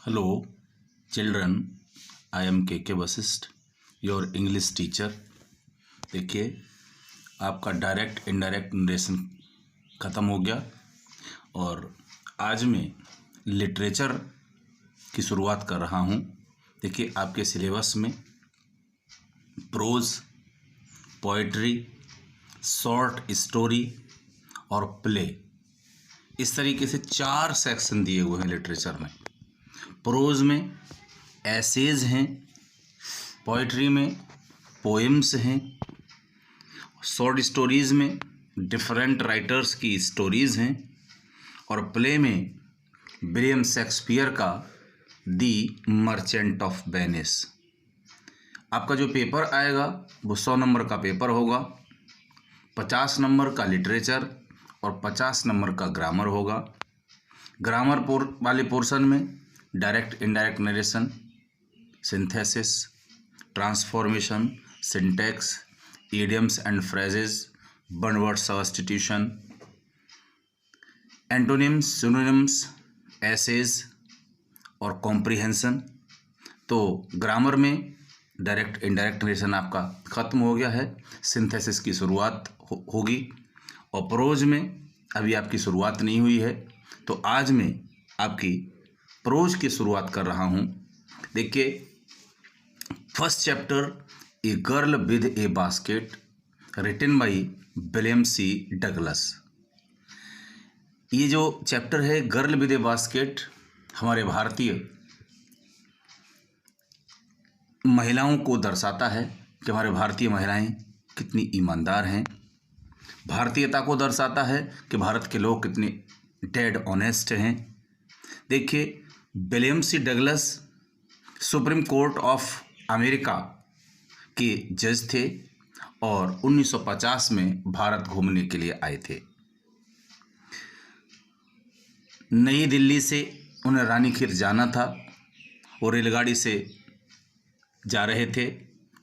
Hello, children. I am के Vashishtha, your English teacher. देखिए, आपका डायरेक्ट इनडायरेक्ट नरेशन ख़त्म हो गया और आज मैं लिटरेचर की शुरुआत कर रहा हूँ। देखिए, आपके सिलेबस में प्रोज, पोइट्री, शॉर्ट स्टोरी और प्ले, इस तरीके से 4 सेक्शन दिए हुए हैं लिटरेचर में। प्रोज में एसेज हैं, पोइट्री में पोएम्स हैं, शॉर्ट स्टोरीज़ में डिफरेंट राइटर्स की स्टोरीज़ हैं और प्ले में विलियम शेक्सपियर का दी मर्चेंट ऑफ वेनिस। आपका जो पेपर आएगा वो 100 नंबर का पेपर होगा, 50 नंबर का लिटरेचर और 50 नंबर का ग्रामर होगा। ग्रामर वाले पोर्शन में direct indirect narration, synthesis, transformation, syntax, idioms and phrases, one word substitution, antonyms, synonyms, essays और कॉम्प्रिहेंशन। तो ग्रामर में डायरेक्ट इनडायरेक्ट नरेशन आपका ख़त्म हो गया है, सिंथेसिस की शुरुआत होगी और प्रोज में अभी आपकी शुरुआत नहीं हुई है। तो आज मैं आपकी प्रोज की शुरुआत कर रहा हूँ। देखिए, first chapter a girl with a basket, written by William C Douglas. ये जो चैप्टर है गर्ल विद ए बास्केट, हमारे भारतीय महिलाओं को दर्शाता है कि हमारे भारतीय महिलाएं कितनी ईमानदार हैं। भारतीयता को दर्शाता है कि भारत के लोग कितने डेड ऑनेस्ट हैं। देखिए, William C Douglas Supreme Court of America के जज थे और 1950 में भारत घूमने के लिए आए थे। नई दिल्ली से उन्हें रानीखेत जाना था। वो रेलगाड़ी से जा रहे थे।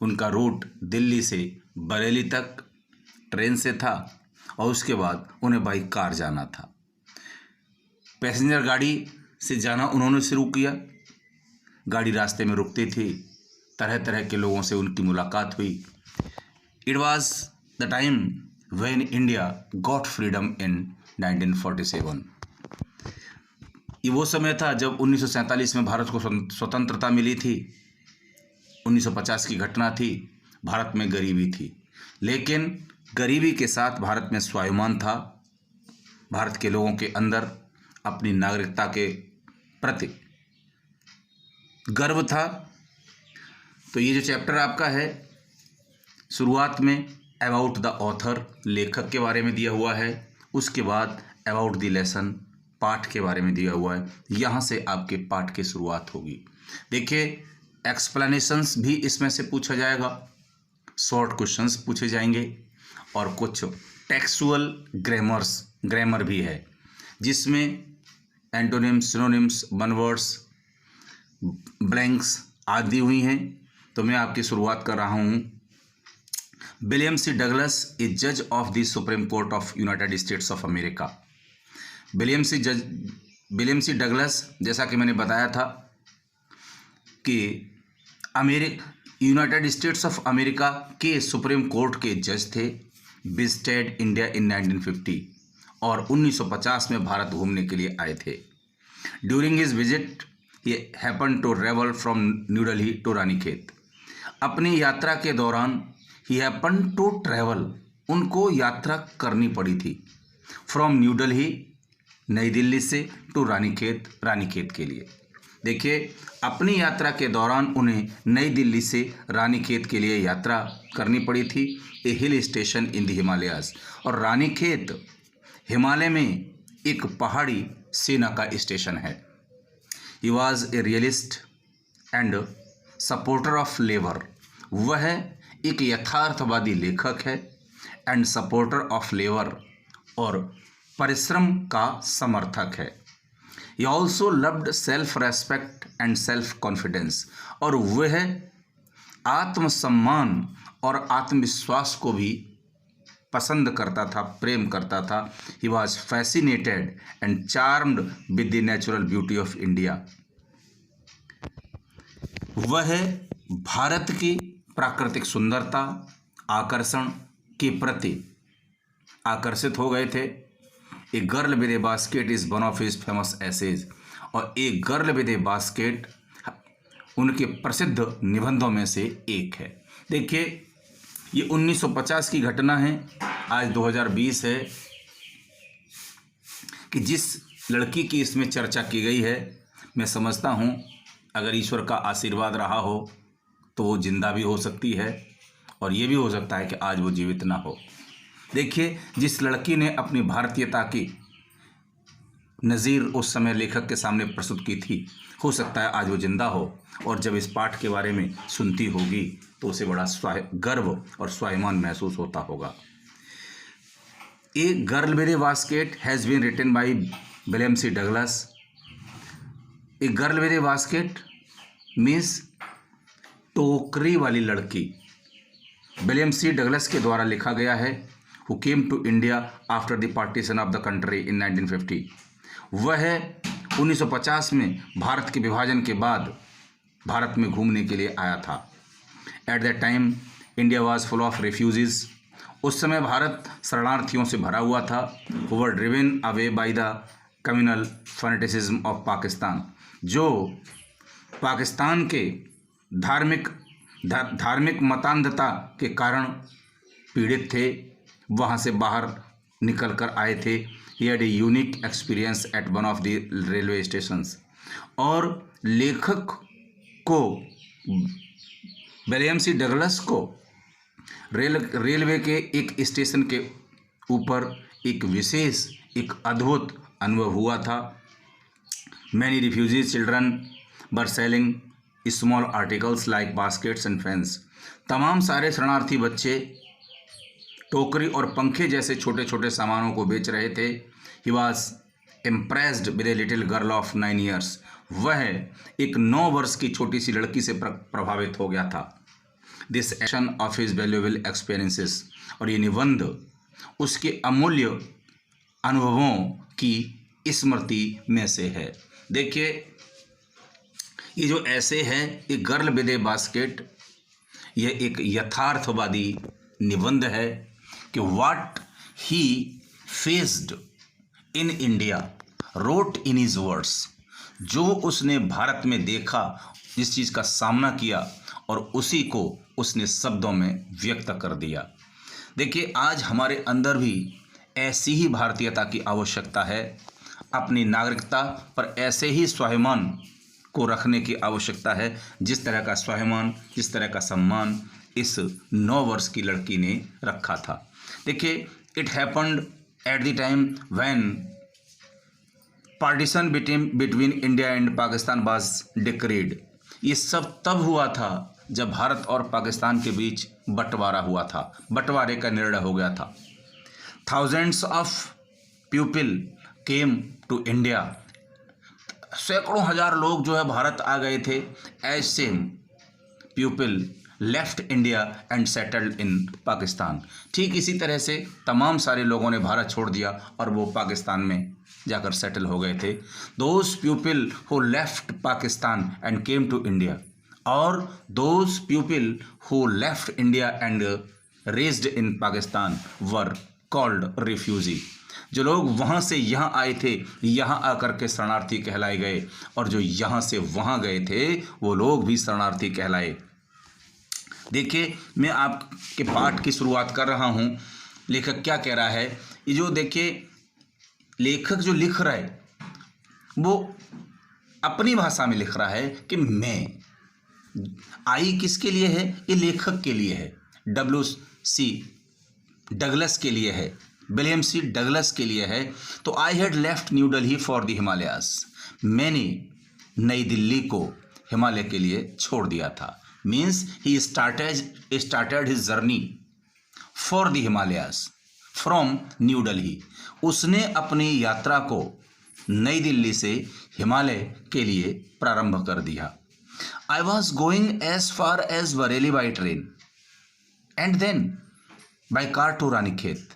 उनका रूट दिल्ली से बरेली तक ट्रेन से था और उसके बाद उन्हें बाई कार जाना था। पैसेंजर गाड़ी से जाना उन्होंने शुरू किया। गाड़ी रास्ते में रुकती थी, तरह तरह के लोगों से उनकी मुलाकात हुई। It was the time when India got freedom इन 1947। ये वो समय था जब 1947 में भारत को स्वतंत्रता मिली थी। 1950 की घटना थी। भारत में गरीबी थी, लेकिन गरीबी के साथ भारत में स्वाभिमान था। भारत के लोगों के अंदर अपनी नागरिकता के प्रति गर्व था। तो ये जो चैप्टर आपका है, शुरुआत में अबाउट द ऑथर, लेखक के बारे में दिया हुआ है। उसके बाद अबाउट द लेसन, पाठ के बारे में दिया हुआ है। यहाँ से आपके पाठ की शुरुआत होगी। देखिए, एक्सप्लेनेशंस भी इसमें से पूछा जाएगा, शॉर्ट क्वेश्चंस पूछे जाएंगे और कुछ टेक्सुअल ग्रामर भी है, जिसमें antonyms, synonyms, one words, blanks आदि हुई हैं। तो मैं आपकी शुरुआत कर रहा हूँ। विलियम सी डगलस ए जज of the Supreme Court of United States of America. William C Douglas, जैसा कि मैंने बताया था कि यूनाइटेड स्टेट्स ऑफ अमेरिका के सुप्रीम कोर्ट के जज थे। विजिटेड इंडिया इन 1950 और 1950 में भारत घूमने के लिए आए थे। During his visit he happen to travel from New Delhi to Ranikhet. अपनी यात्रा के दौरान ही हैपन टू ट्रेवल, उनको यात्रा करनी पड़ी थी, फ्रॉम न्यू दिल्ली, नई दिल्ली से, टू रानीखेत के लिए। देखिए, अपनी यात्रा के दौरान उन्हें नई दिल्ली से रानीखेत के लिए यात्रा करनी पड़ी थी। A hill station in the Himalayas, और रानीखेत हिमालय में एक पहाड़ी सेना का स्टेशन है। He was a realist and supporter of labour. वह एक यथार्थवादी लेखक है एंड सपोर्टर ऑफ लेबर, और परिश्रम का समर्थक है। He also loved self respect and self confidence, और वह आत्मसम्मान और आत्मविश्वास को भी पसंद करता था, प्रेम करता था। He was fascinated and charmed with the natural beauty of India. वह भारत की प्राकृतिक सुंदरता, आकर्षण के प्रति आकर्षित हो गए थे। A girl with a basket is one of his famous essays, और a girl with a basket उनके प्रसिद्ध निबंधों में से एक है। देखिए, ये 1950 की घटना है, आज 2020 है, कि जिस लड़की की इसमें चर्चा की गई है, मैं समझता हूँ अगर ईश्वर का आशीर्वाद रहा हो तो वो जिंदा भी हो सकती है, और ये भी हो सकता है कि आज वो जीवित ना हो। देखिए, जिस लड़की ने अपनी भारतीयता की नज़ीर उस समय लेखक के सामने प्रस्तुत की थी, हो सकता है आज वो जिंदा हो, और जब इस पाठ के बारे में सुनती होगी तो उसे बड़ा गर्व और स्वाभिमान महसूस होता होगा। A girl with a basket has been written by William C Douglas. A girl with a basket means टोकरी वाली लड़की, विलियम सी डगलस के द्वारा लिखा गया है, who came to India after the partition of the country in 1950। वह 1950 में भारत के विभाजन के बाद भारत में घूमने के लिए आया था। At that time India was full of refugees. उस समय भारत शरणार्थियों से भरा हुआ था। Who were driven away by the communal fanaticism of Pakistan, जो पाकिस्तान के धार्मिक मतान्धता के कारण पीड़ित थे, वहाँ से बाहर निकल कर आए थे। He had a unique experience eight one of the railway stations. और लेखक को, विलियम सी डगलस को, रेलवे के एक स्टेशन के ऊपर एक विशेष, एक अद्भुत अनुभव हुआ था। Many refugees children were selling small articles like baskets and fans. तमाम सारे शरणार्थी बच्चे टोकरी और पंखे जैसे छोटे छोटे सामानों को बेच रहे थे। He was impressed with a little girl of 9 years। वह एक 9 वर्ष की छोटी सी लड़की से प्रभावित हो गया था। This action of his valuable experiences, और ये निबंध उसके अमूल्य अनुभवों की स्मृति में से है। देखिए, ये जो ऐसे है, ए गर्ल विद ए बास्केट, यह एक यथार्थवादी निबंध है कि what he faced in India wrote in his words. जो उसने भारत में देखा, जिस चीज़ का सामना किया, और उसी को उसने शब्दों में व्यक्त कर दिया। देखिए, आज हमारे अंदर भी ऐसी ही भारतीयता की आवश्यकता है। अपनी नागरिकता पर ऐसे ही स्वाभिमान को रखने की आवश्यकता है, जिस तरह का स्वाभिमान, जिस तरह का सम्मान इस 9 वर्ष की लड़की ने रखा था। देखिए, it happened at the time when partition between India and Pakistan was decreed. ये सब तब हुआ था जब भारत और पाकिस्तान के बीच बंटवारा हुआ था, बंटवारे का निर्णय हो गया था। Thousands of people came to India. सैकड़ों हजार लोग जो है भारत आ गए थे। As same people left India and settled in Pakistan. ठीक इसी तरह से तमाम सारे लोगों ने भारत छोड़ दिया और वो पाकिस्तान में जाकर सेटल हो गए थे। Those people who left Pakistan and came to India, और those people who left India and raised in Pakistan were called refugee. जो लोग वहाँ से यहाँ आए थे, यहाँ आकर के शरणार्थी कहलाए गए, और जो यहाँ से वहाँ गए थे वो लोग भी शरणार्थी कहलाए। देखिए, मैं आपके पाठ की शुरुआत कर रहा हूँ। लेखक क्या कह रहा है, ये जो देखिए लेखक जो लिख रहा है वो अपनी भाषा में लिख रहा है कि मैं, आई किसके लिए है, ये लेखक के लिए है, WC डगलस के लिए है, विलियम सी डगलस के लिए है। तो I had left new Delhi for the Himalayas. मैंने नई दिल्ली को हिमालय के लिए छोड़ दिया था। Means he started his journey for the Himalayas from New Delhi. उसने अपनी यात्रा को नई दिल्ली से हिमालय के लिए प्रारंभ कर दिया। I was going as far as Bareilly by train and then by car to Ranikhet.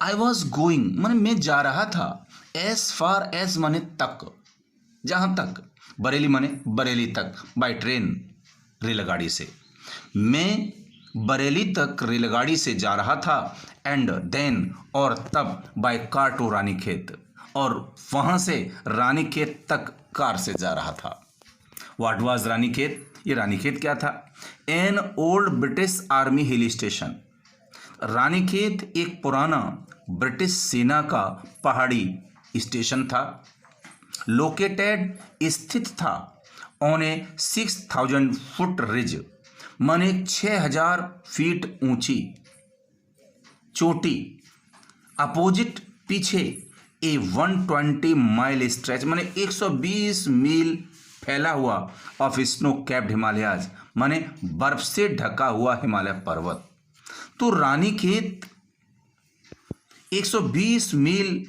I was going माने मैं जा रहा था, एज फार एज माने तक, जहाँ तक, बरेली माने बरेली तक, बाय ट्रेन, रेलगाड़ी से। मैं बरेली तक रेलगाड़ी से जा रहा था, एंड देन, और तब, बाय कार टू रानीखेत, और वहाँ से रानीखेत तक कार से जा रहा था। What was Ranikhet? ये रानीखेत क्या था? An old British army hill station. Ranikhet एक पुराना ब्रिटिश सेना का पहाड़ी स्टेशन था। लोकेटेड, स्थित था, ऑन ए 6000 फुट रिज, माने 6000 फीट ऊंची चोटी, अपोजिट, पीछे, ए 120 माइल स्ट्रेच, माने 120 मील फैला हुआ, ऑफ स्नो कैप्ड हिमालयाज, माने बर्फ से ढका हुआ हिमालय पर्वत। तो रानीखेत 120 मील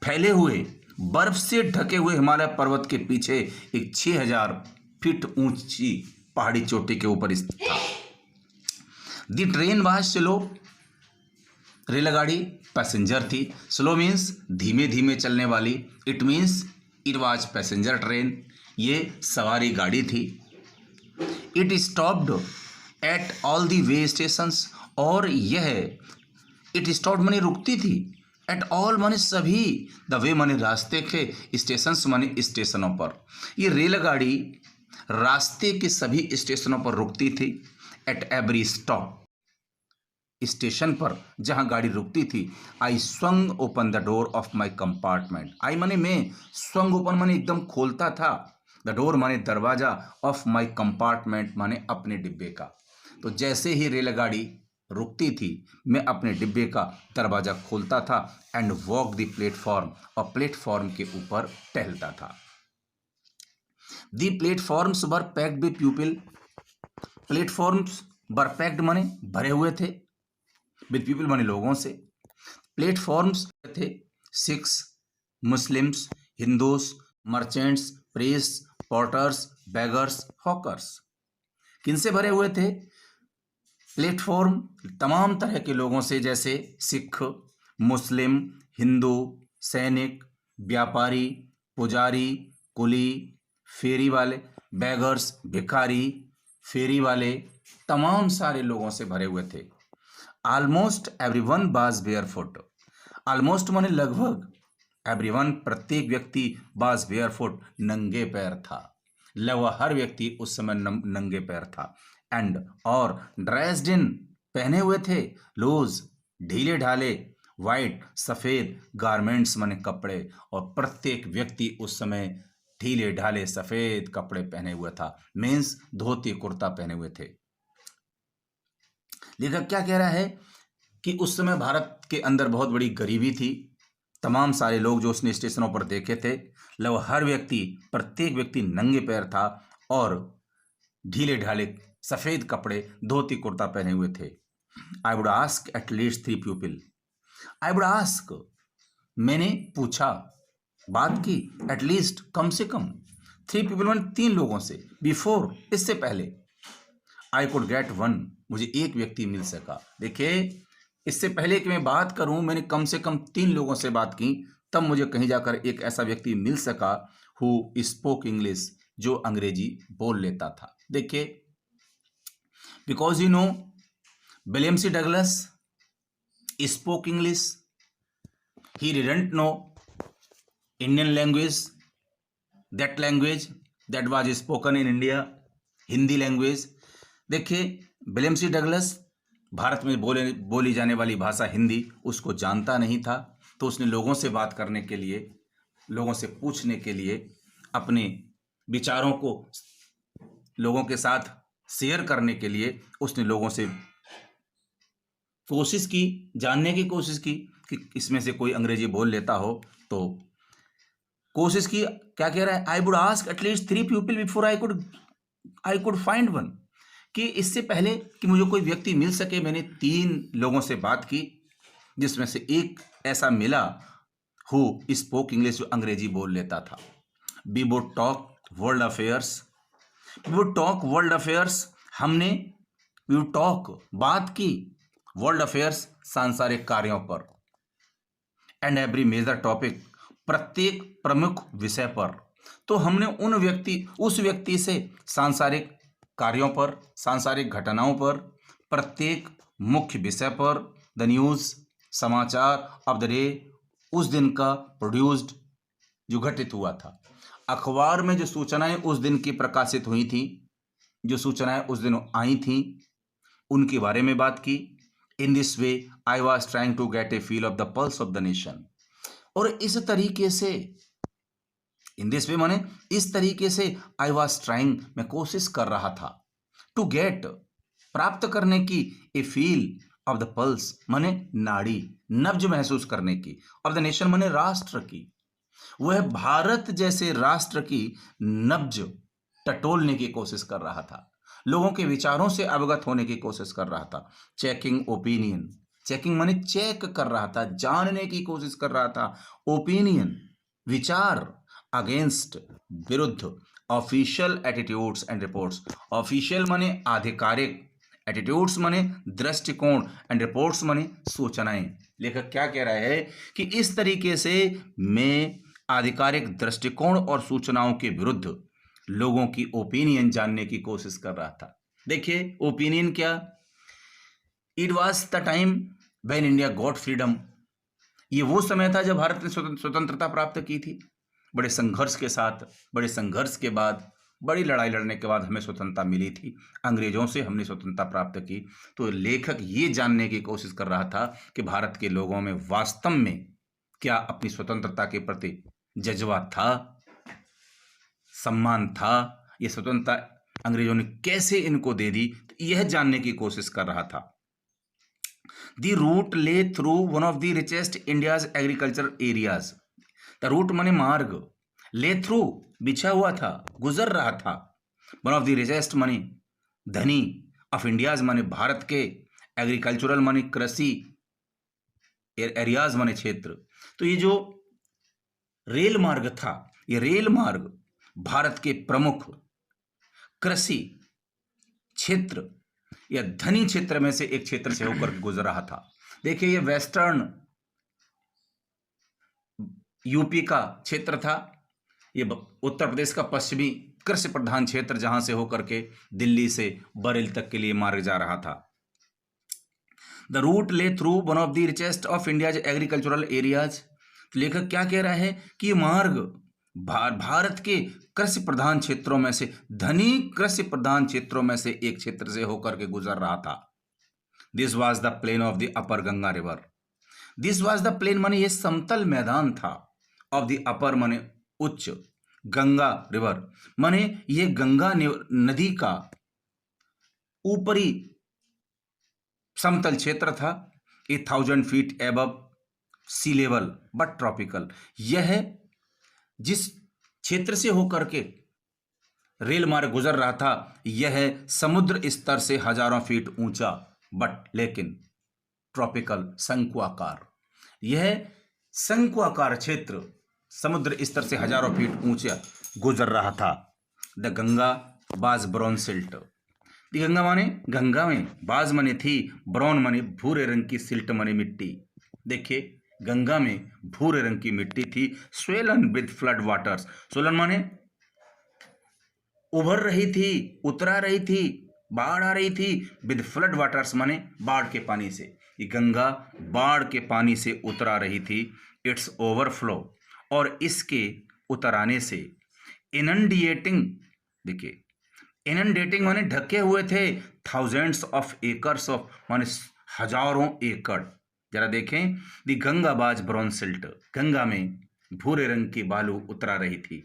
फैले हुए बर्फ से ढके हुए हिमालय पर्वत के पीछे एक 6000 फीट ऊंची पहाड़ी चोटी के ऊपर स्थित था। दी ट्रेन वाज स्लो, रेलगाड़ी पैसेंजर थी। स्लो मीन्स धीमे धीमे चलने वाली, it means it was passenger train, ये सवारी गाड़ी थी। It stopped at all the way stations, और यह इट स्टॉप्ड माने रुकती थी, एट ऑल माने सभी, द वे माने रास्ते के, स्टेशंस माने स्टेशनों पर। ये रेलगाड़ी रास्ते के सभी स्टेशनों पर रुकती थी। एट एवरी स्टॉप, स्टेशन पर जहां गाड़ी रुकती थी, I swung open the door of my compartment. I माने मैं, स्वंग ओपन माने एकदम खोलता था, द डोर माने दरवाजा, ऑफ माई कंपार्टमेंट माने अपने डिब्बे का। तो जैसे ही रेलगाड़ी रुकती थी, मैं अपने डिब्बे का दरवाजा खोलता था, एंड वॉक द प्लेटफॉर्म, और प्लेटफॉर्म के ऊपर टहलता था। The platforms were packed with people, platforms were packed माने भरे हुए थे, विद पीपल माने लोगों से। प्लेटफॉर्म्स थे Sikhs, Muslims, Hindus, merchants, priest, porters, beggars, hawkers. किनसे भरे हुए थे? प्लेटफॉर्म तमाम तरह के लोगों से, जैसे सिख, मुस्लिम, हिंदू, सैनिक, व्यापारी, पुजारी, कुली, फेरी वाले, बेगर्स, भिखारी, फेरी वाले, तमाम सारे लोगों से भरे हुए थे। Almost everyone was barefoot, almost माने लगभग, एवरीवन प्रत्येक व्यक्ति, वाज बेयरफुट नंगे पैर था, लगभग हर व्यक्ति उस समय नंगे पैर था। एंड, और, ड्रेस्ड इन पहने हुए थे, लूज ढीले ढाले, वाइट सफेद, गारमेंट्स माने कपड़े, और प्रत्येक व्यक्ति उस समय ढीले ढाले सफेद कपड़े पहने हुए था, मीन्स धोती कुर्ता पहने हुए थे। लेखक क्या कह रहा है कि उस समय भारत के अंदर बहुत बड़ी गरीबी थी। तमाम सारे लोग जो उसने स्टेशनों पर देखे थे, लगभग हर व्यक्ति, प्रत्येक व्यक्ति नंगे पैर था और ढीले ढाले सफेद कपड़े, धोती कुर्ता पहने हुए थे। I would ask at least 3 people, I would ask, मैंने पूछा, बात की, एट लीस्ट कम से कम, 3 पीपल मैंने 3 लोगों से, बिफोर इससे पहले, आई कुड गेट 1, मुझे एक व्यक्ति मिल सका। देखिए, इससे पहले कि मैं बात करूं, मैंने कम से कम 3 लोगों से बात की, तब मुझे कहीं जाकर एक ऐसा व्यक्ति मिल सका हु स्पोक इंग्लिश, जो अंग्रेजी बोल लेता था। देखिए, because you know William C Douglas spoke English, he didn't know Indian language that was spoken in India, Hindi language. देखिए, विलियम सी डगलस भारत में बोली जाने वाली भाषा हिंदी उसको जानता नहीं था, तो उसने लोगों से बात करने के लिए, लोगों से पूछने के लिए, अपने विचारों को लोगों के साथ शेयर करने के लिए उसने लोगों से कोशिश की, जानने की कोशिश की कि इसमें से कोई अंग्रेजी बोल लेता हो, तो कोशिश की। क्या कह रहा है? I would ask at least 3 people before I could find 1, कि इससे पहले कि मुझे कोई व्यक्ति मिल सके, मैंने 3 लोगों से बात की, जिसमें से एक ऐसा मिला हु स्पोक इंग्लिश, जो अंग्रेजी बोल लेता था। We would talk world affairs, we would talk world affairs, हमने वी वुड टॉक बात की, वर्ल्ड अफेयर्स सांसारिक कार्यों पर, एंड एवरी मेजर टॉपिक, प्रत्येक प्रमुख विषय पर, तो हमने उस व्यक्ति से सांसारिक कार्यों पर, सांसारिक घटनाओं पर, प्रत्येक मुख्य विषय पर, द न्यूज़, समाचार ऑफ द डे, उस दिन का प्रोड्यूस्ड, जो घटित हुआ था, अखबार में जो सूचनाएं उस दिन की प्रकाशित हुई थी, जो सूचनाएं उस दिन आई थी, उनके बारे में बात की। In this way I was trying to get a feel of the pulse of the nation. और इस तरीके से, इन दिस वे माने इस तरीके से, आई वॉज ट्राइंग, मैं कोशिश कर रहा था, टू गेट, प्राप्त करने की, ए फील ऑफ द पल्स माने नाड़ी, नब्ज महसूस करने की, ऑफ द नेशन माने राष्ट्र की, वह भारत जैसे राष्ट्र की नब्ज टटोलने की कोशिश कर रहा था, लोगों के विचारों से अवगत होने की कोशिश कर रहा था। चेकिंग ओपिनियन, चेकिंग माने चेक कर रहा था, जानने की कोशिश कर रहा था। ओपिनियन विचार, अगेंस्ट विरुद्ध, official attitudes and reports, official माने आधिकारिक, एटीट्यूड्स माने दृष्टिकोण, एंड रिपोर्ट्स माने सूचनाएं। लेखक क्या कह रहा है कि इस तरीके से मैं आधिकारिक दृष्टिकोण और सूचनाओं के विरुद्ध लोगों की ओपिनियन जानने की कोशिश कर रहा था। देखिए ओपिनियन क्या, it was the time when India got freedom, ये वो समय था जब भारत ने स्वतंत्रता प्राप्त की थी। बड़े संघर्ष के साथ, बड़े संघर्ष के बाद, बड़ी लड़ाई लड़ने के बाद हमें स्वतंत्रता मिली थी, अंग्रेजों से हमने स्वतंत्रता प्राप्त की। तो लेखक ये जानने की कोशिश कर रहा था कि भारत के लोगों में वास्तव में क्या अपनी स्वतंत्रता के प्रति जज्बा था, सम्मान था, ये स्वतंत्रता अंग्रेजों ने कैसे इनको दे दी, तो यह जानने की कोशिश कर रहा था। The route lay through one of the richest India's agriculture areas, the route माने मार्ग, ले थ्रू बिछा हुआ था, गुजर रहा था, वन ऑफ द रिचेस्ट माने धनी, ऑफ इंडियाज माने भारत के, एग्रीकल्चरल माने कृषि, एरियाज माने क्षेत्र। तो ये जो रेल मार्ग था, ये रेल मार्ग भारत के प्रमुख कृषि क्षेत्र या धनी क्षेत्र में से एक क्षेत्र से होकर गुजर रहा था। देखिए ये वेस्टर्न यूपी का क्षेत्र था, ये उत्तर प्रदेश का पश्चिमी कृषि प्रधान क्षेत्र, जहां से होकर के दिल्ली से बरेली तक के लिए मार्ग जा रहा था। The route lay through one of the richest of India's agricultural areas. लेखक क्या कह रहा है कि ये मार्ग भारत के कृषि प्रधान क्षेत्रों में से, धनी कृषि प्रधान क्षेत्रों में से एक क्षेत्र से होकर के गुजर रहा था। This was the plain of the upper Ganga river, this was the plain माने ये समतल मैदान था, ऑफ द अपर माने उच्च, गंगा रिवर माने ये गंगा नदी का ऊपरी समतल क्षेत्र था। 1000 feet above sea level but tropical, यह जिस क्षेत्र से होकर के रेल मार्ग गुजर रहा था यह समुद्र स्तर से हजारों फीट ऊंचा, बट लेकिन ट्रॉपिकल, शंकुआकार, यह शंकुआकार क्षेत्र समुद्र स्तर से हजारों फीट ऊंचा गुजर रहा था। द गंगा बाज ब्राउन सिल्ट, गंगा माने गंगा में, बाज माने थी, ब्राउन माने भूरे रंग की, सिल्ट माने मिट्टी। देखिए गंगा में भूरे रंग की मिट्टी थी। Swollen with flood waters, Solan माने उभर रही थी, उतरा रही थी, बाढ़ आ रही थी। विद फ्लड वाटर्स माने बाढ़ के पानी से, ये गंगा बाढ़ के पानी से उतरा रही थी। इट्स ओवरफ्लो, और इसके उतर आने से, इनंडिएटिंग, देखिए इनंडेटिंग माने ढके हुए थे, थाउजेंड्स ऑफ एकर्स ऑफ माने हजारों एकड़। जरा देखें, दी गंगा बाज ब्राउन सिल्ट, गंगा में भूरे रंग की बालू उतरा रही थी।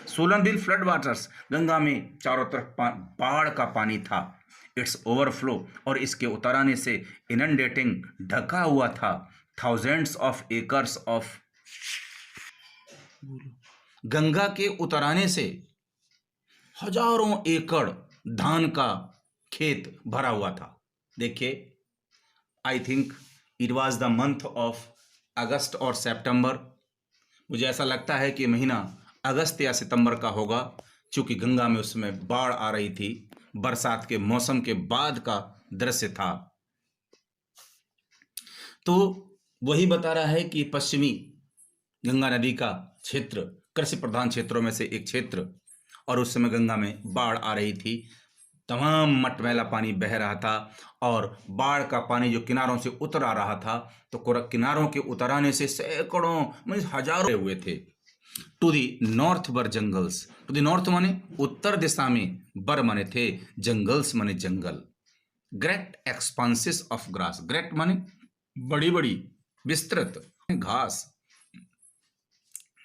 Solan bill flood waters, Ganga में चारों तरफ बाढ़ का पानी था। इट्स ओवरफ्लो, और इसके उतर आने से, इनंडेटिंग ढका हुआ था, thousands of acres of, Ganga के उतर आने से हजारों एकड़ धान का खेत भरा हुआ था। देखिए I think it was the month of अगस्त और सितंबर, मुझे ऐसा लगता है कि महीना अगस्त या सितंबर का होगा, क्योंकि गंगा में उसमें बाढ़ आ रही थी, बरसात के मौसम के बाद का दृश्य था। तो वही बता रहा है कि पश्चिमी गंगा नदी का क्षेत्र कृषि प्रधान क्षेत्रों में से एक क्षेत्र, और उस समय गंगा में बाढ़ आ रही थी। तमाम मटमैला पानी बह रहा था और बाढ़ का पानी जो किनारों से उतर आ रहा था, तो किनारों के उतर आने से सैकड़ों मीन्स हजारों हुए थे। To the north were jungles, to the north माने उत्तर दिशा में, बर माने थे, जंगल्स माने जंगल। Great expanses of grass, great माने बड़ी बड़ी, विस्तृत घास।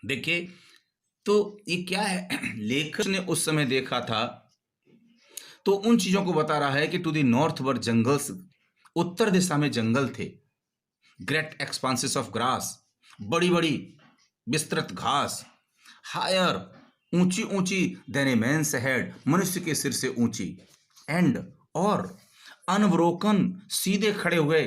देखिए तो ये क्या है, लेखक ने उस समय देखा था तो उन चीजों को बता रहा है कि to the north were jungles, उत्तर दिशा में जंगल थे। ग्रेट एक्सपांसिस ऑफ ग्रास, बड़ी बड़ी विस्तृत घास। हायर, ऊंची ऊंची, देन ए मैन्स हेड, मनुष्य के सिर से ऊंची। एंड, और अनब्रोकन, सीधे खड़े हुए,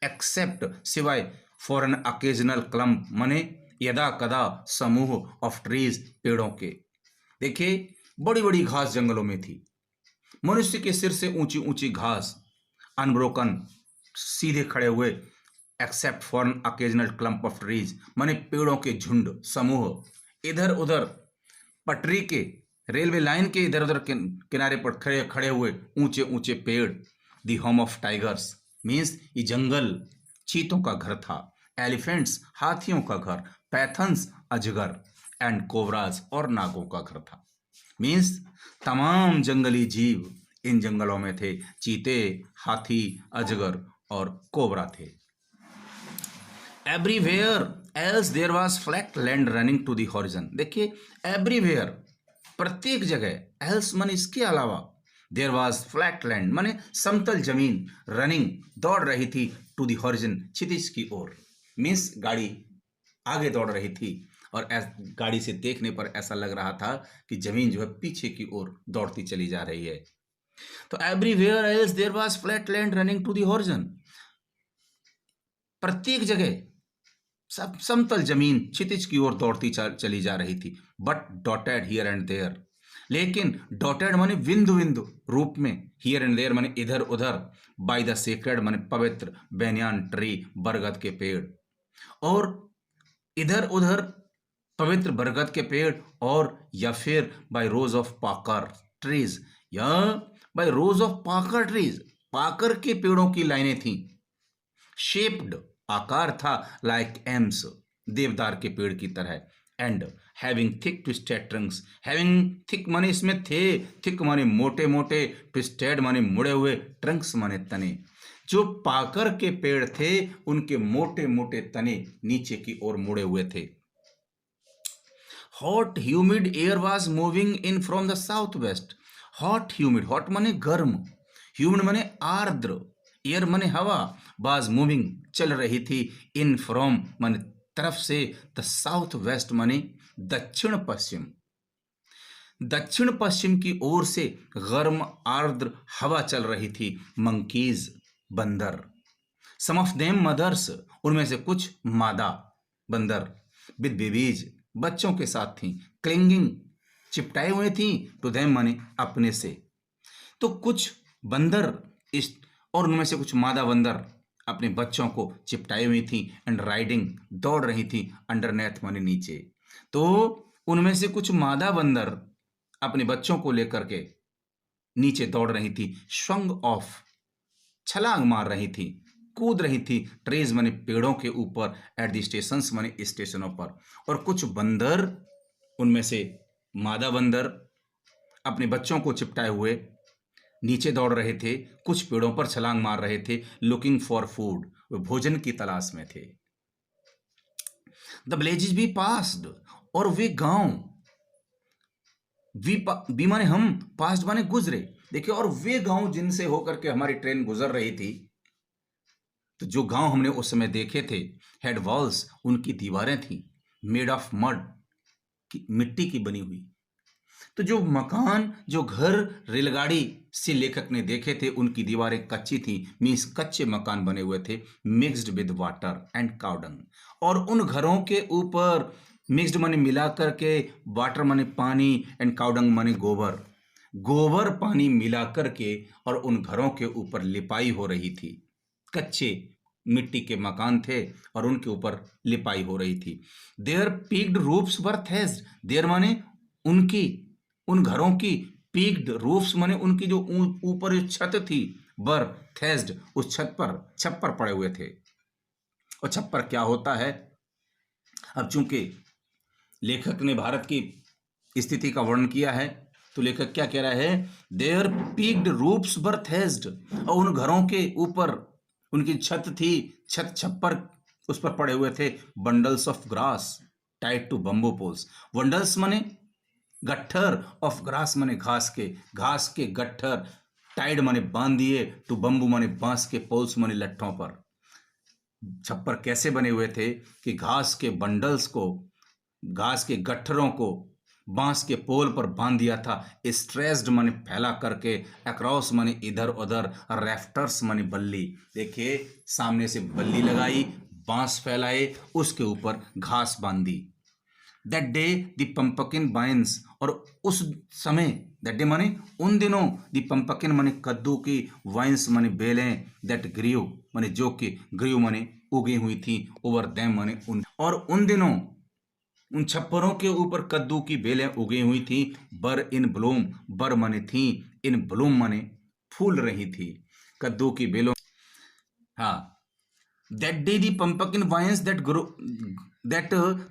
एक्सेप्ट, सिवाय, फॉर एन अकेजनल क्लम्प माने यदा कदा समूह, ऑफ ट्रीज, पेड़ों के। देखिए बड़ी बड़ी घास जंगलों में थी, मनुष्य के सिर से ऊंची ऊंची घास, अनब्रोकन, सीधे खड़े हुए, except for an occasional clump of trees माने पेड़ों के झुंड, समूह। इधर उधर पटरी के, रेलवे लाइन के इधर उधर किनारे पर खड़े खड़े हुए ऊंचे ऊंचे पेड़। The home of tigers means ये जंगल चीतों का घर था, एलिफेंट्स हाथियों का घर, पैथन्स अजगर, एंड कोबराज और नागों का घर था। मीन्स तमाम जंगली जीव इन जंगलों में थे, चीते, हाथी, अजगर और कोबरा थे। Everywhere else there was flat land running to the horizon. देखिए एवरीवेयर, प्रत्येक जगह, एल्स माने इसके अलावा, देयर वाज फ्लैट लैंड माने समतल जमीन, रनिंग दौड़ रही थी, टू दी हॉरिजन क्षितिज की ओर। मीन्स गाड़ी आगे दौड़ रही थी और गाड़ी से देखने पर ऐसा लग रहा था कि जमीन जो है पीछे की ओर दौड़ती चली जा रही है। तो everywhere else there was flat land running to the horizon, प्रत्येक जगह सब समतल जमीन क्षितिज की ओर दौड़ती चली जा रही थी। But dotted here and there, लेकिन डॉटेड माने बिंदु बिंदु रूप में, हियर एंड देयर माने इधर उधर, बाय द सेक्रेड माने पवित्र, बेनियान ट्री बरगद के पेड़, और इधर उधर पवित्र बरगद के पेड़, और या फिर बाय रोज ऑफ पाकर ट्रीज, या बाय रोज ऑफ पाकर ट्रीज, पाकर के पेड़ों की लाइनें थीं। शेप्ड, आकार था, लाइक एम्स, देवदार के पेड़ की तरह। And having thick twisted Trunks, having thick माने इसमें थे, थिक माने मोटे मोटे, ट्विस्टेड माने मुड़े हुए, ट्रंक्स माने तने। जो पाकर के पेड़ थे उनके मोटे मोटे तने नीचे की ओर मुड़े हुए थे। Hot humid air was moving in from the south west. Hot humid, hot माने गर्म, ह्यूमिड माने आर्द्र, एयर माने हवा, वाज मूविंग चल रही थी, इन फ्रॉम माने तरफ से, द साउथ वेस्ट माने दक्षिण पश्चिम, दक्षिण पश्चिम की ओर से गर्म आर्द्र हवा चल रही थी। मंकीज, बंदर, सम ऑफ देम मदर्स, उनमें से कुछ मादा बंदर, विद बेबीज, बच्चों के साथ थी, क्लिंगिंग, चिपटाए हुए थी, टू देम माने अपने से। तो कुछ बंदर इस, और उनमें से कुछ मादा बंदर अपने बच्चों को चिपटाई हुई थी, एंड राइडिंग, दौड़ रही थी, अंडरनेथ माने नीचे। तो उनमें से कुछ मादा बंदर अपने बच्चों को लेकर के नीचे दौड़ रही थी, स्वंग ऑफ, छलांग मार रही थी, कूद रही थी, ट्रेज माने पेड़ों के ऊपर, एट द स्टेशंस माने स्टेशनों पर। और कुछ बंदर, उनमें से मादा बंदर अपने बच्चों को चिपटाए हुए नीचे दौड़ रहे थे, कुछ पेड़ों पर छलांग मार रहे थे, लुकिंग फॉर फूड, वे भोजन की तलाश में थे। द विलेजेस बी पास्ड, और वे गांव, बी माने हम, पास्ट माने गुजरे। देखिए, और वे गांव जिनसे होकर के हमारी ट्रेन गुजर रही थी, तो जो गांव हमने उस समय देखे थे, हेड वॉल्स, उनकी दीवारें थी, मेड ऑफ मड, मिट्टी की बनी हुई। तो जो मकान, जो घर रेलगाड़ी से लेखक ने देखे थे, उनकी दीवारें कच्ची थी, मीन्स कच्चे मकान बने हुए थे, mixed with water and cow dung. और उन घरों के ऊपर मिक्स्ड माने मिला करके, वाटर माने पानी, एंड काउडंग माने गोबर, गोबर पानी मिला करके और उन घरों के ऊपर लिपाई हो रही थी, कच्चे मिट्टी के मकान थे और उनके ऊपर लिपाई हो रही थी। Their peaked roofs were thatched, their माने उनकी, उन घरों की, पीक्ड रूफ्स माने उनकी जो ऊपर जो छत थी, वर थेस्ड उस छत पर छप्पर पड़े हुए थे। और छप्पर क्या होता है? अब चूंकि लेखक ने भारत की स्थिति का वर्णन किया है तो लेखक क्या कह रहा है? देयर पीक्ड रूफ्स वर थेस्ड, और उन घरों के ऊपर उनकी छत थी, छत छप्पर उस पर पड़े हुए थे, bundles of grass tied to bamboo poles. Bundles माने गट्ठर, ऑफ ग्रास माने घास के गट्ठर, टाइड माने बांध दिए, टू बम्बू माने बांस के, पोल्स माने लट्ठों पर। छप्पर कैसे बने हुए थे कि घास के बंडल्स को, घास के गट्ठरों को बांस के पोल पर बांध दिया था। स्ट्रेस्ड माने फैला करके, अक्रॉस माने इधर उधर, रेफ्टर्स माने बल्ली। देखिए सामने से बल्ली लगाई, बांस फैलाए, उसके ऊपर घास बांधी। That day the pumpkin vines, और उस समय, दैट डे माने उन दिनों, द पंपकिन माने कद्दू की, वाइन्स माने बेलें, दैट ग्रीव माने जो कि, ग्रीव माने उगी हुई थी, ओवर देम माने उन, और उन दिनों उन छप्परों के ऊपर कद्दू की बेलें उगी हुई थी। बर इन ब्लूम, बर माने थी, इन ब्लूम माने फूल रही थी, कद्दू की बेलों। हाँ, that day the pumpkin vines that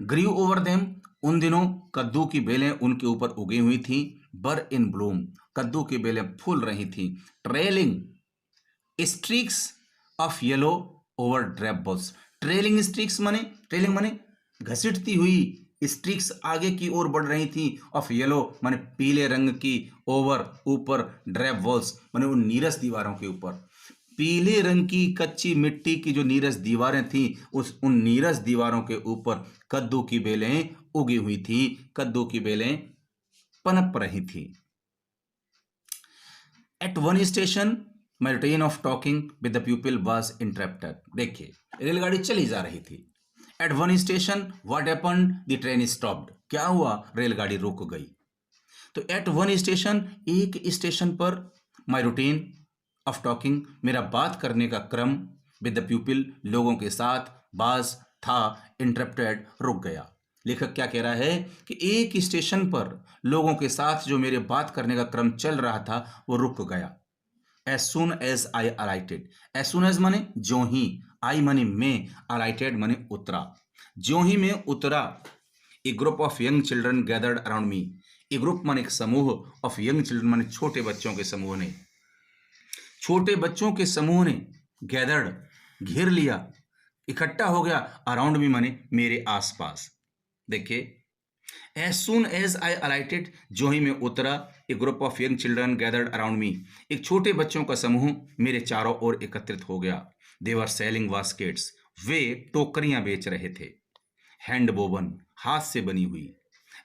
grew over them, उन दिनों कद्दू की बेलें उनके ऊपर उगी हुई थी। बर इन ब्लूम, कद्दू की बेलें फूल रही थी। Trailing streaks of yellow over drabbles, trailing streaks माने, ट्रेलिंग माने घसीटती हुई, स्ट्रीक्स आगे की ओर बढ़ रही थी, ऑफ येलो माने पीले रंग की, ओवर ऊपर, ड्रैब वॉल्स माने उन नीरस दीवारों के ऊपर। पीले रंग की कच्ची मिट्टी की जो नीरस दीवारें थी, उन नीरस दीवारों के ऊपर कद्दू की बेलें उगी हुई थी, कद्दू की बेलें पनप रही थी। At one station my routine of talking with the people was interrupted. देखिए रेलगाड़ी चली जा रही थी। At one station what happened, the train stopped, क्या हुआ? रेलगाड़ी रुक गई। तो एट वन स्टेशन, एक स्टेशन पर, माई रूटीन ऑफ टॉकिंग, मेरा बात करने का क्रम, विद द पीपल, लोगों के साथ, बाज था, इंटरप्टेड रुक गया। लेखक क्या कह रहा है कि एक स्टेशन पर लोगों के साथ जो मेरे बात करने का क्रम चल रहा था वो रुक गया। As soon as I alighted, as soon as माने जो ही, आई माने मैं, अलाइटेड माने उतरा, जो ही मैं उतरा। A group of young children gathered around me, a group माने एक समूह, ऑफ यंग चिल्ड्रन माने छोटे बच्चों के समूह ने, छोटे बच्चों के समूह ने, गैदर्ड घेर लिया, इकट्ठा हो गया, अराउंड मी माने मेरे आसपास। देखिए एज सुन एज आई अलाइटेड, जो ही मैं उतरा, a group of young children gathered around me, एक छोटे बच्चों का समूह मेरे चारों ओर एकत्रित हो गया। दे वर सेलिंग बास्केट्स, वे टोकरियां बेच रहे थे। हैंड बोवन, हाथ से बनी हुई।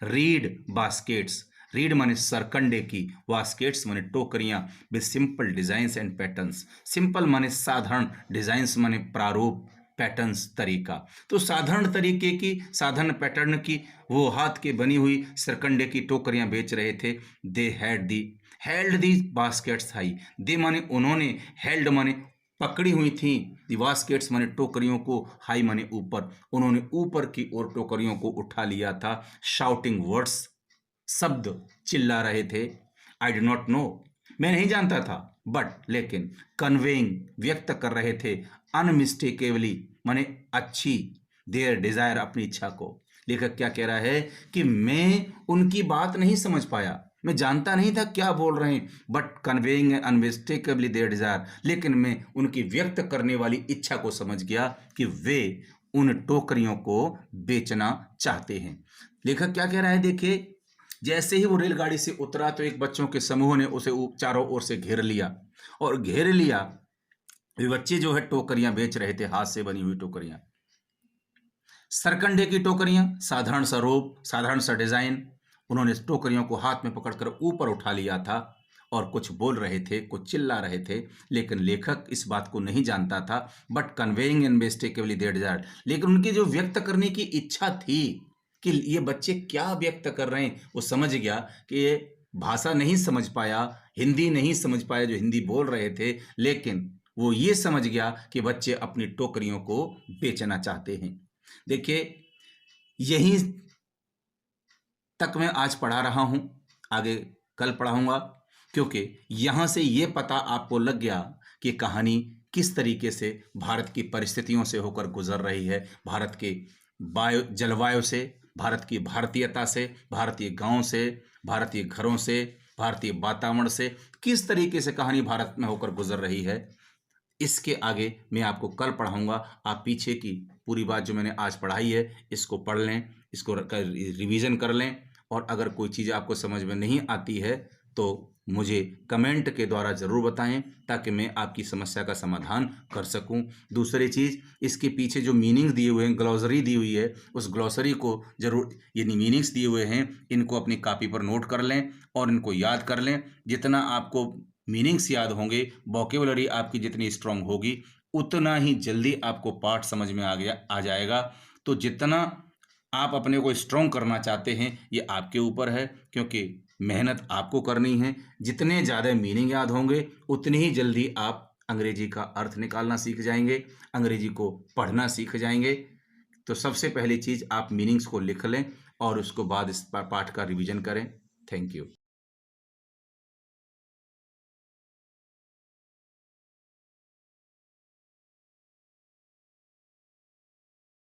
रीड बास्केट्स, रीड माने सरकंडे की, बास्केट्स माने टोकरियां, with simple designs and patterns, simple माने साधारण, डिजाइन्स माने प्रारूप, पैटर्न्स तरीका। तो साधारण तरीके की, साधारण पैटर्न की वो हाथ के बनी हुई सरकंडे की टोकरियां बेच रहे थे। They held the baskets high, they माने उन्होंने, हेल्ड माने पकड़ी हुई थी, दी बास्केट्स माने टोकरियों को, हाई माने ऊपर, उन्होंने ऊपर की ओर टोकरियों को उठा लिया था। शाउटिंग वर्ड्स, शब्द चिल्ला रहे थे। आई डिड नॉट नो, मैं नहीं जानता था, बट लेकिन, कन्वेइंग व्यक्त कर रहे थे, अनमिस्टेकेबली माने अच्छी, देयर डिजायर अपनी इच्छा को। लेखक क्या कह रहा है कि मैं उनकी बात नहीं समझ पाया, मैं जानता नहीं था क्या बोल रहे हैं, बट कन्वेइंग अनमिस्टेकेबली देयर डिजायर, लेकिन मैं उनकी व्यक्त करने वाली इच्छा को समझ गया कि वे उन टोकरियों को बेचना चाहते हैं। लेखक क्या कह रहा है, देखिए जैसे ही वो रेलगाड़ी से उतरा तो एक बच्चों के समूह ने उसे चारों ओर से घेर लिया, और घेर लिया, वे बच्चे जो है टोकरियां बेच रहे थे, हाथ से बनी हुई टोकरियां, सरकंडे की टोकरियां, साधारण सा रूप, साधारण सा डिजाइन। उन्होंने टोकरियों को हाथ में पकड़कर ऊपर उठा लिया था और कुछ बोल रहे थे, कुछ चिल्ला रहे थे, लेकिन लेखक इस बात को नहीं जानता था। बट कन्वेइंग अनमिस्टेकेबली देयर डिजायर, लेकिन उनकी जो व्यक्त करने की इच्छा थी कि ये बच्चे क्या व्यक्त कर रहे हैं, वो समझ गया कि ये भाषा नहीं समझ पाया, हिंदी नहीं समझ पाया जो हिंदी बोल रहे थे, लेकिन वो ये समझ गया कि बच्चे अपनी टोकरियों को बेचना चाहते हैं। देखिए, यहीं तक मैं आज पढ़ा रहा हूँ, आगे कल पढ़ाऊँगा, क्योंकि यहाँ से ये पता आपको लग गया कि कहानी किस तरीके से भारत की परिस्थितियों से होकर गुजर रही है, भारत के जलवायु से, भारत की भारतीयता से, भारतीय गाँव से, भारतीय घरों से, भारतीय वातावरण से, किस तरीके से कहानी भारत में होकर गुजर रही है। इसके आगे मैं आपको कल पढ़ाऊँगा। आप पीछे की पूरी बात जो मैंने आज पढ़ाई है, इसको पढ़ लें, इसको रिवीजन कर लें, और अगर कोई चीज़ आपको समझ में नहीं आती है तो मुझे कमेंट के द्वारा ज़रूर बताएं, ताकि मैं आपकी समस्या का समाधान कर सकूं। दूसरी चीज़, इसके पीछे जो मीनिंग दिए हुए हैं, ग्लॉसरी दी हुई है, उस ग्लॉसरी को ज़रूर, ये मीनिंग्स दिए हुए हैं, इनको अपनी कॉपी पर नोट कर लें और इनको याद कर लें। जितना आपको मीनिंग्स याद होंगे, वोकेबुलरी आपकी जितनी स्ट्रांग होगी, उतना ही जल्दी आपको पाठ समझ में आ जाएगा। तो जितना आप अपने को स्ट्रांग करना चाहते हैं, ये आपके ऊपर है, क्योंकि मेहनत आपको करनी है। जितने ज़्यादा मीनिंग याद होंगे, उतनी ही जल्दी आप अंग्रेजी का अर्थ निकालना सीख जाएंगे, अंग्रेजी को पढ़ना सीख जाएंगे। तो सबसे पहली चीज़, आप मीनिंग्स को लिख लें और उसको बाद इस पाठ का रिवीजन करें। Thank you.